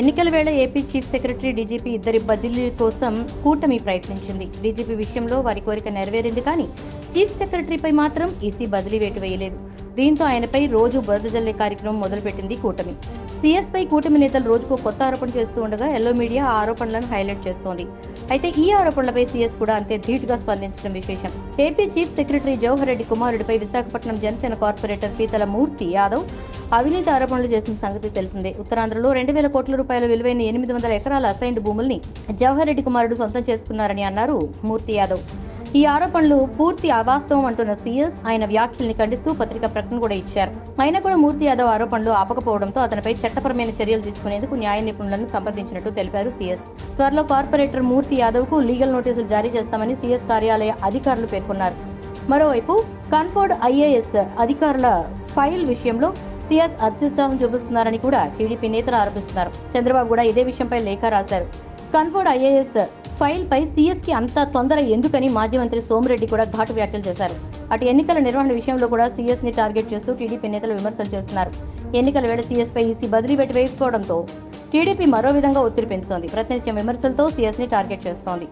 ఎన్నికల వేళ AP chief secretary DGP ఇద్దరి బదిలీ కోసం కూటమి ప్రయత్నించింది. డీజీపీ విషయంలో వారి కోరిక నెరవేరింది, కానీ చీఫ్ సెక్రటరీపై మాత్రం ఈసీ బదిలీ వేటు వేయలేదు. దీంతో ఆయనపై రోజు బురద జల్లే కార్యక్రమం మొదలుపెట్టింది కూటమి. సీఎస్ పై కూటమి నేతలు రోజుకు కొత్త ఆరోపణ చేస్తూ ఉండగా ఎల్లో మీడియా ఆ ఆరోపణలను హైలైట్ చేస్తోంది. అయితే ఈ ఆరోపణలపై సీఎస్ కూడా అంతే ధీటుగా స్పందించడం విశేషం. AP chief secretary Jawahar Reddy కుమారుడిపై విశాఖపట్నం జనసేన కార్పొరేటర్ పీతల మూర్తి యాదవ్ అవినీతి ఆరోపణలు చేసిన సంగతి తెలిసిందే. ఉత్తరాంధ్రలో 2,000 కోట్ల రూపాయల విలువైన 800 ఎకరాల అసైన్డ్ భూముల్ని జవహర్ రెడ్డి కుమారుడు సొంతం చేసుకున్నారని అన్నారు మూర్తి యాదవ్. ఈ ఆరోపణలు పూర్తి అవాస్తవం అంటున్న సీఎస్ ఆయన వ్యాఖ్యల్ని ఖండిస్తూ పత్రికా ప్రకటన కూడా ఇచ్చారు. అయినా కూడా మూర్తి యాదవ్ ఆరోపణలు ఆపకపోవడంతో అతనిపై చట్టపరమైన చర్యలు తీసుకునేందుకు న్యాయ నిపుణులను సంప్రదించినట్టు తెలిపారు సీఎస్. త్వరలో కార్పొరేటర్ మూర్తి యాదవ్ కు లీగల్ నోటీసులు జారీ చేస్తామని సీఎస్ కార్యాలయ అధికారులు పేర్కొన్నారు. మరోవైపు కన్ఫర్డ్ ఐఏఎస్ అధికారుల ఫైల్ విషయంలో సీఎస్ అత్యుత్సాహం చూపిస్తున్నారని కూడా టీడీపీ నేతలు ఆరోపిస్తున్నారు. చంద్రబాబు కూడా ఇదే విషయంపై లేఖ రాశారు. కన్ఫర్డ్ ఐఏఎస్ ఫైల్ పై సీఎస్ కి అంత తొందర ఎందుకని మాజీ మంత్రి సోమిరెడ్డి కూడా ఘాటు వ్యాఖ్యలు చేశారు. అటు ఎన్నికల నిర్వహణ విషయంలో కూడా సీఎస్ ని టార్గెట్ చేస్తూ టీడీపీ నేతలు విమర్శలు చేస్తున్నారు. ఎన్నికల వేళ సీఎస్ పై ఈసీ బదిలీ వేటు వేయకపోవడంతో టీడీపీ మరో విధంగా ఒత్తిడి పెంచుతోంది. ప్రతినిత్యం విమర్శలతో సీఎస్ ని టార్గెట్ చేస్తోంది.